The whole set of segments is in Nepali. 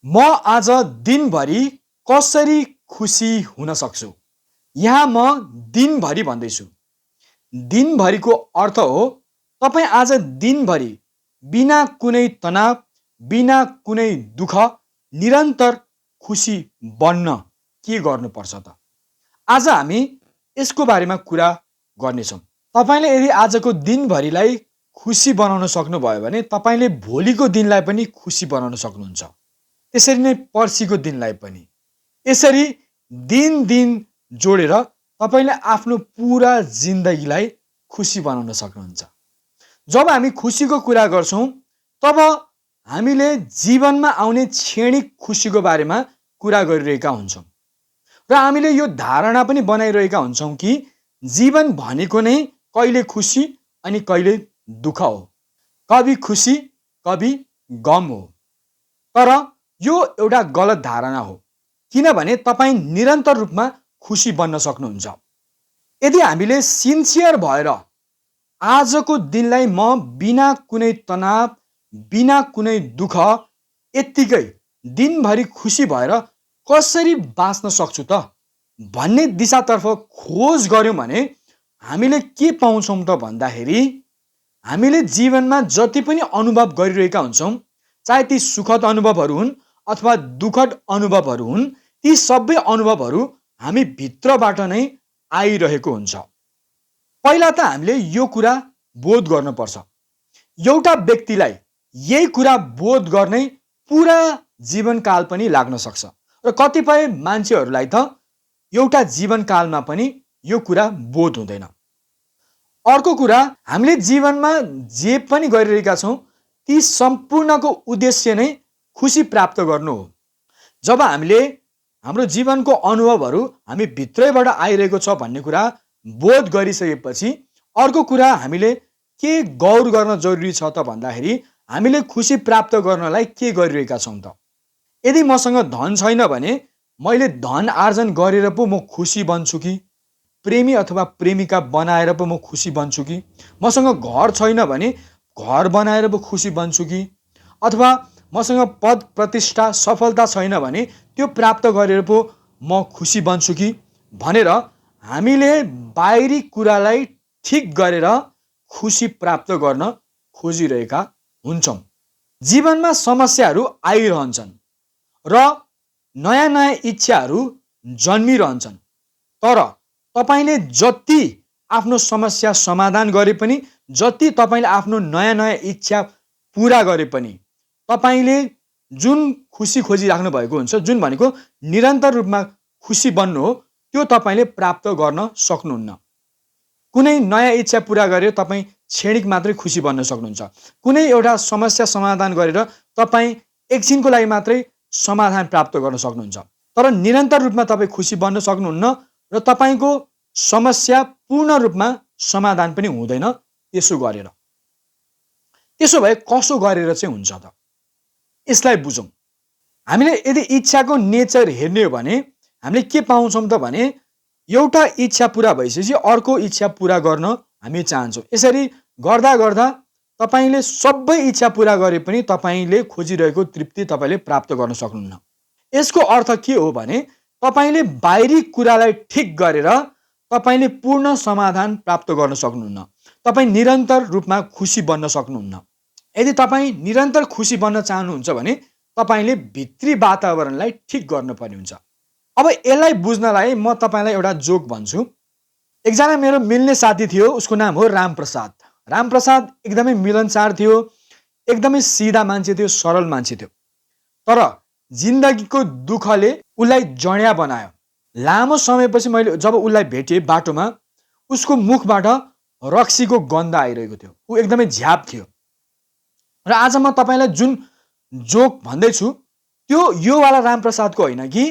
म आज दिनभरि कसरी खुसी हुन सक्छु? यहाँ म दिनभरि भन्दैछु। दिनभरिको अर्थ हो तपाईँ आज दिनभरि बिना कुनै तनाव, बिना कुनै दुःख निरन्तर खुसी बन्न के गर्नुपर्छ त? आज हामी यसको बारेमा कुरा गर्नेछौँ। तपाईँले यदि आजको दिनभरिलाई खुसी बनाउन सक्नुभयो भने तपाईँले भोलिको दिनलाई पनि खुसी बनाउन सक्नुहुन्छ। त्यसरी नै पर्सिको दिनलाई पनि। यसरी दिन दिन जोडेर तपाईँले आफ्नो पुरा जिन्दगीलाई खुसी बनाउन सक्नुहुन्छ। जब हामी खुसीको कुरा गर्छौँ तब हामीले जीवनमा आउने क्षणिक खुसीको बारेमा कुरा गरिरहेका हुन्छौँ र हामीले यो धारणा पनि बनाइरहेका हुन्छौँ कि जीवन भनेको नै कहिले खुसी अनि कहिले दुःख हो, कभी खुसी कभी गम हो। तर यो एउटा गलत धारणा हो, किनभने तपाईँ निरन्तर रूपमा खुसी बन्न सक्नुहुन्छ। यदि हामीले सिन्सियर भएर आजको दिनलाई म बिना कुनै तनाव, बिना कुनै दुःख यत्तिकै दिनभरि खुसी भएर कसरी बाँच्न सक्छु त भन्ने दिशातर्फ खोज गर्यौँ भने हामीले के पाउँछौँ त भन्दाखेरि हामीले जीवनमा जति पनि अनुभव गरिरहेका हुन्छौँ, चाहे ती सुखद अनुभवहरू हुन् अथवा दुःखद अनुभवहरू हुन्, ती सबै अनुभवहरू हामी भित्रबाट नै आइरहेको हुन्छ। पहिला त हामीले यो कुरा बोध गर्नुपर्छ। एउटा व्यक्तिलाई यही कुरा बोध गर्नै पुरा जीवनकाल पनि लाग्न सक्छ र कतिपय मान्छेहरूलाई त एउटा जीवनकालमा पनि यो कुरा बोध हुँदैन। अर्को कुरा, हामीले जीवनमा जे पनि गरिरहेका छौँ ती सम्पूर्णको उद्देश्य नै खुसी प्राप्त गर्नु हो। जब हामीले हाम्रो जीवनको अनुभवहरू हामी भित्रैबाट आइरहेको छ भन्ने कुरा बोध गरिसकेपछि अर्को कुरा हामीले के गौर गर्न जरुरी छ त भन्दाखेरि हामीले खुसी प्राप्त गर्नलाई के गरिरहेका छौँ त? यदि मसँग धन छैन भने मैले धन आर्जन गरेर पो म खुसी बन्छु कि? प्रेमी अथवा प्रेमिका बनाएर पो म खुसी बन्छु कि? मसँग घर छैन भने घर बनाएर पो खुसी बन्छु कि? अथवा मसँग पद प्रतिष्ठा सफलता छैन भने त्यो प्राप्त गरेर पो म खुसी बन्छु कि भनेर हामीले बाहिरी कुरालाई ठिक गरेर खुसी प्राप्त गर्न खोजिरहेका हुन्छौँ। जीवनमा समस्याहरू आइरहन्छन् र नयाँ नयाँ इच्छाहरू जन्मिरहन्छन्, तर तपाईँले जति आफ्नो समस्या समाधान गरे पनि, जति तपाईँले आफ्नो नयाँ नयाँ इच्छा पुरा गरे पनि तपाईँले जुन खुसी खोजिराख्नु भएको हुन्छ, जुन भनेको निरन्तर रूपमा खुसी बन्नु हो, त्यो तपाईँले प्राप्त गर्न सक्नुहुन्न। कुनै नयाँ इच्छा पुरा गरेर तपाईँ क्षणिक मात्रै खुसी बन्न सक्नुहुन्छ। कुनै एउटा समस्या समाधान गरेर तपाईँ एकछिनको लागि मात्रै समाधान प्राप्त गर्न सक्नुहुन्छ, तर निरन्तर रूपमा तपाईँ खुसी बन्न सक्नुहुन्न र तपाईँको समस्या पूर्ण रूपमा समाधान पनि हुँदैन त्यसो गरेर। त्यसो भए कसो गरेर चाहिँ हुन्छ त? यसलाई बुझौँ। हामीले यदि इच्छाको नेचर हेर्ने हो भने हामीले के पाउँछौँ त भने एउटा इच्छा पुरा भइसकेपछि अर्को इच्छा पुरा गर्न हामी चाहन्छौँ। यसरी गर्दा गर्दा तपाईँले सबै इच्छा पुरा गरे पनि तपाईँले खोजिरहेको तृप्ति तपाईँले प्राप्त गर्न सक्नुहुन्न। यसको अर्थ के हो भने तपाईँले बाहिरी कुरालाई ठिक गरेर तपाईँले पूर्ण समाधान प्राप्त गर्न सक्नुहुन्न। तपाईँ निरन्तर रूपमा खुसी बन्न सक्नुहुन्न। यदि तपाईँ निरन्तर खुसी बन्न चाहनुहुन्छ भने तपाईँले भित्री वातावरणलाई ठिक गर्नुपर्ने हुन्छ। अब यसलाई बुझ्नलाई म तपाईँलाई एउटा जोक भन्छु। एकजना मेरो मिल्ने साथी थियो, उसको नाम हो रामप्रसाद। रामप्रसाद एकदमै मिलनसार थियो, एकदमै सिधा मान्छे थियो, सरल मान्छे थियो। तर जिन्दगीको दुःखले उसलाई जड्या बनायो। लामो समयपछि मैले जब उसलाई भेटेँ बाटोमा, उसको मुखबाट रक्सीको गन्ध आइरहेको थियो। ऊ एकदमै झ्याप थियो। र आज म तपाईँलाई जुन जोक भन्दैछु त्यो यो वाला रामप्रसादको होइन कि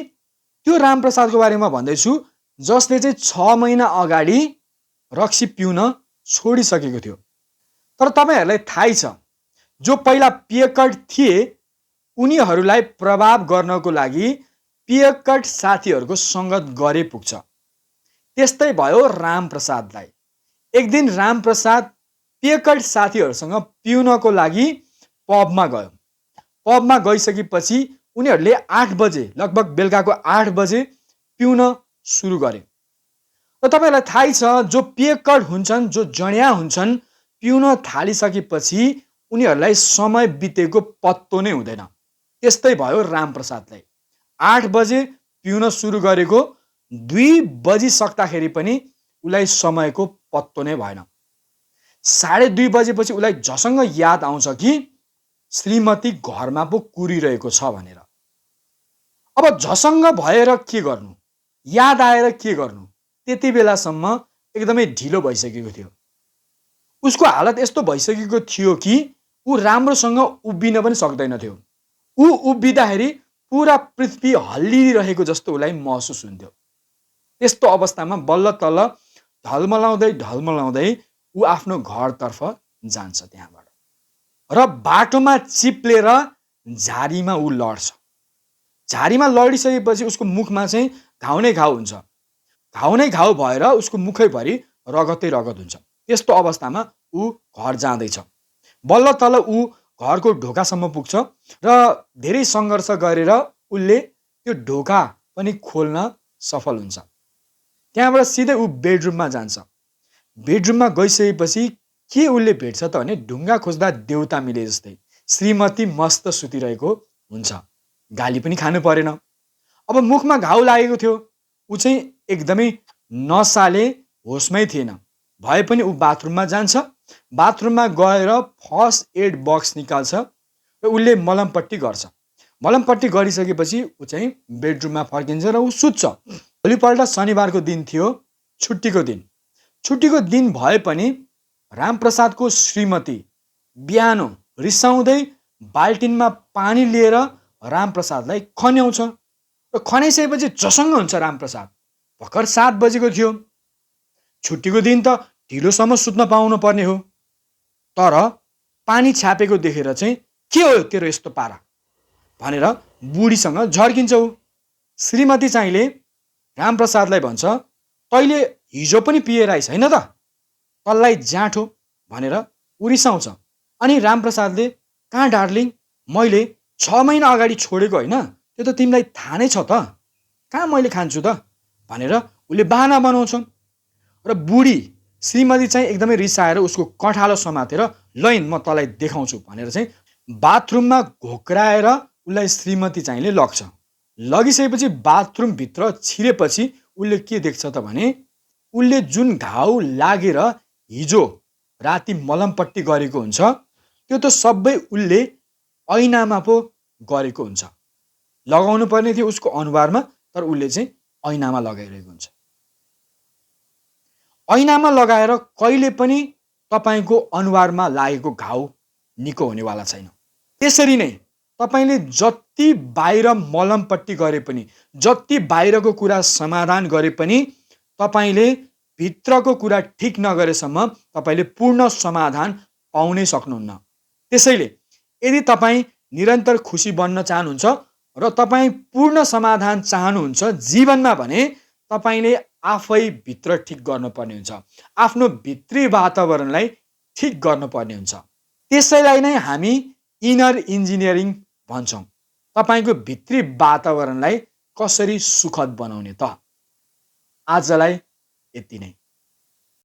त्यो रामप्रसादको बारेमा भन्दैछु जसले चाहिँ 6 महिना अगाडि रक्सी पिउन छोडिसकेको थियो। तर तपाईँहरूलाई थाहै छ, जो पहिला पियक्कड थिए उनीहरूलाई प्रभाव गर्नको लागि पियक्कड साथीहरूको सङ्गत गरे पुग्छ। त्यस्तै भयो रामप्रसादलाई। एक दिन रामप्रसाद पियक्कड साथीहरूसँग पिउनको लागि पबमा गयो। पबमा गइसकेपछि उनीहरूले 8 बजे लगभग बेलुकाको 8 बजे पिउन सुरु गरे। र तपाईलाई थाहै छ जो पियक्कड हुन्छन्, जो जड्या हुन्छन्, पिउन थालिसकेपछि उनीहरूलाई समय बितेको पत्तो नै हुँदैन। त्यस्तै भयो रामप्रसादलाई। 8 बजे पिउन सुरु गरेको 2 बजिसक्दाखेरि पनि उसलाई समयको पत्तो नै भएन। 2:30 बजेपछि उसलाई झसँग याद आउँछ कि श्रीमती घरमा पो कुरिरहेको छ भनेर। अब झसँग भएर के गर्नु, याद आएर के गर्नु, त्यति बेलासम्म एकदमै ढिलो भइसकेको थियो। उसको हालत यस्तो भइसकेको थियो कि ऊ राम्रोसँग उभिन पनि सक्दैन थियो। ऊ उभिँदाखेरि पुरा पृथ्वी हल्लिरहेको जस्तो उसलाई महसुस हुन्थ्यो। त्यस्तो अवस्थामा बल्ल तल्ल ढलमलाउँदै ऊ आफ्नो घरतर्फ जान्छ त्यहाँबाट। र बाटोमा चिप्लेर झारीमा ऊ लड्छ। झारीमा लडिसकेपछि उसको मुखमा चाहिँ घाउ नै घाउ हुन्छ। घाउ नै घाउ भएर उसको मुखैभरि रगतै रगत हुन्छ। त्यस्तो अवस्थामा ऊ घर जाँदैछ। बल्ल तल्ल ऊ घरको ढोकासम्म पुग्छ र धेरै सङ्घर्ष गरेर उसले त्यो ढोका पनि खोल्न सफल हुन्छ। त्यहाँबाट सिधै ऊ बेडरुममा जान्छ। बेडरुममा गइसकेपछि के उसले भेट्छ त भने ढुङ्गा खोज्दा देउता मिले जस्तै श्रीमती मस्त सुतिरहेको हुन्छ। गाली पनि खानु परेन। अब मुखमा घाउ लागेको थियो। ऊ चाहिँ एकदमै नसाले होसमै थिएन। भए पनि ऊ बाथरुममा जान्छ। बाथरुममा गएर फर्स्ट एड बक्स निकाल्छ र उसले मलमपट्टी गर्छ। मलमपट्टी गरिसकेपछि ऊ चाहिँ बेडरुममा फर्किन्छ र ऊ सुत्छ। भोलिपल्ट शनिबारको दिन थियो, छुट्टीको दिन। छुट्टीको दिन भए पनि रामप्रसादको श्रीमती बिहान रिसाउँदै बाल्टिनमा पानी लिएर रामप्रसादलाई खन्याउँछ र खनाइसकेपछि झसङ्ग हुन्छ रामप्रसाद। भर्खर 7 बजेको थियो। छुट्टीको दिन त ढिलोसम्म सुत्न पाउनु पर्ने हो। तर पानी छ्यापेको देखेर चाहिँ के हो तेरो यस्तो पारा भनेर बुढीसँग झर्किन्छ ऊ। श्रीमती चाहिँले रामप्रसादलाई भन्छ, तैँले हिजो पनि पिएर आइस होइन त, तँलाई जाँठो भनेर ऊ रिसाउँछ। अनि रामप्रसादले, कहाँ डार्लिङ, मैले 6 महिना अगाडि छोडेको होइन, त्यो त तिमीलाई थाहा नै छ त, कहाँ मैले खान्छु त भनेर उसले बहाना बनाउँछ। र बुढी श्रीमती चाहिँ एकदमै रिसाएर उसको कठालो समातेर लैन म तँलाई देखाउँछु भनेर चाहिँ बाथरुममा घोक्राएर उसलाई श्रीमती चाहिँले लग्छ। लगिसकेपछि बाथरुमभित्र छिरेपछि उसले के देख्छ त भने उसले जुन घाउ लागेर हिजो राति मलमपट्टी गरेको हुन्छ त्यो त सबै उसले ऐनामा पो गरेको हुन्छ। लगाउनु पर्ने थियो उसको अनुहारमा, तर उसले चाहिँ ऐनामा लगाइरहेको हुन्छ। ऐनामा लगाएर कहिले पनि तपाईको अनुहारमा लागेको घाउ निको हुनेवाला छैन। त्यसरी नै तपाईले जति बाहिर मलमपट्टी गरे पनि, जति बाहिरको कुरा समाधान गरे पनि तपाईले भित्रको कुरा ठिक नगरेसम्म तपाईले पूर्ण समाधान पाउनै सक्नुहुन्न। त्यसैले यदि तपाईँ निरन्तर खुसी बन्न चाहनुहुन्छ र तपाईँ पूर्ण समाधान चाहनुहुन्छ जीवनमा भने तपाईले आफै भित्र ठिक गर्नुपर्ने हुन्छ। आफ्नो भित्री वातावरणलाई ठिक गर्नुपर्ने हुन्छ। त्यसैलाई नै हामी इनर इन्जिनियरिङ भन्छौँ। तपाईको भित्री वातावरणलाई कसरी सुखद बनाउने त। आजलाई यति नै।